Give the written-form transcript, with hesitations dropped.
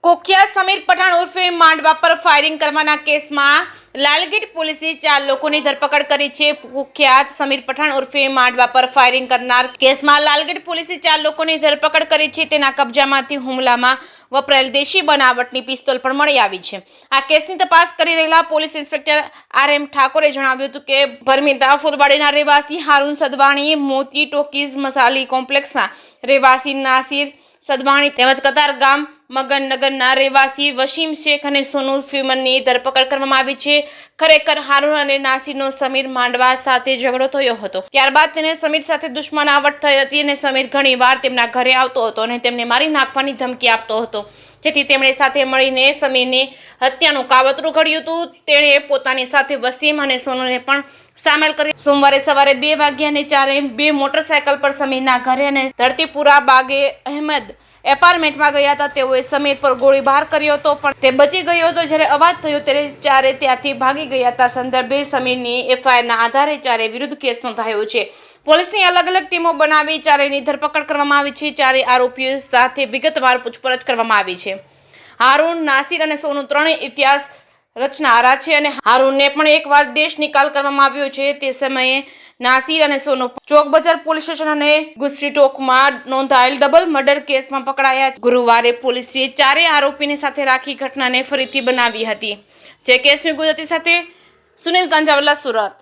કુખ્યાત સમીર પઠાણ ઉર્ફે માંડવા પર ફાયરિંગ કરવાના કેસમાં લાલગેટ પોલીસે 4 લોકોની ધરપકડ કરી છે। કુખ્યાત સમીર પઠાણ ઉર્ફે માંડવા પર ફાયરિંગ કરનાર કેસમાં લાલગેટ પોલીસે 4 લોકોની ધરપકડ કરી છે। તેના કબજામાંથી હુમલામાં વપરાયેલ દેશી બનાવટની પિસ્તોલ પણ મળી આવી છે। આ કેસની તપાસ કરી રહેલા પોલીસ ઇન્સ્પેક્ટર RM ઠાકોરે જણાવ્યું હતું કે ભરમીતા ફુલવાડીના રહેવાસી હારૂન સદવાણી, મોતી ટોકીઝ મસાલી કોમ્પ્લેક્સના રહેવાસી નાસિર સદવાણી તેમજ કતારગામ મગનનગરના રહેવાસી વસીમ શેખ અને સોનુ ફ્યુમનની ધરપકડ કરવામાં આવી છે। ખરેખર હારૂન અને નાસિરનો સમીર માંડવા સાથે ઝઘડો થયો હતો। ત્યારબાદ તેને સમીર સાથે દુશ્મનાવટ થઈ હતી અને સમીર ઘણીવાર તેમના ઘરે આવતો હતો અને તેમને મારી નાખવાની ધમકી આપતો હતો, જેથી તેમણે સાથે મળીને સમીરની હત્યાનું કાવતરું ઘડ્યું હતું। તેણે પોતાની સાથે વસીમ અને સોનુને પણ સામેલ કરી સોમવારે સવારે 2 વાગ્યાને 4 મોટરસાયકલ પર સમીરના ઘરે અને ધરતીપુરા બાગે અહેમદ એપાર્ટમેન્ટમાં ગયા હતા। તેઓએ સમીર પર ગોળીબાર કર્યો હતો, પણ તે બચી ગયો હતો। જ્યારે અવાજ થયો ત્યારે ચારે ત્યાંથી ભાગી ગયા હતા। સંદર્ભે સમીરની FIRના આધારે ચારે વિરુદ્ધ કેસ નોંધાયો છે। પોલીસની અલગ અલગ ટીમો બનાવી ચારેયની ધરપકડ કરવામાં આવી છે। ચારે આરોપીઓ સાથે વિગતવાર પૂછપરછ કરવામાં આવી છે। હારૂન, નાસિર અને સોનુ ત્રણેય ઇતિહાસ રચનારા છે અને હારૂનને પણ એકવાર દેશ નિકાલ કરવામાં આવ્યો છે। તે સમયે નાસિર અને સોનુ ચોક બજાર પોલીસ સ્ટેશન અને ગુસ્સીટોકમાં નોંધાયેલ ડબલ મર્ડર કેસમાં પકડાયા। ગુરુવારે પોલીસે ચારેય આરોપીને સાથે રાખી ઘટનાને ફરીથી બનાવી હતી। જે કેસની ગુજરાતી સાથે સુનિલ કંજાવલા, સુરત।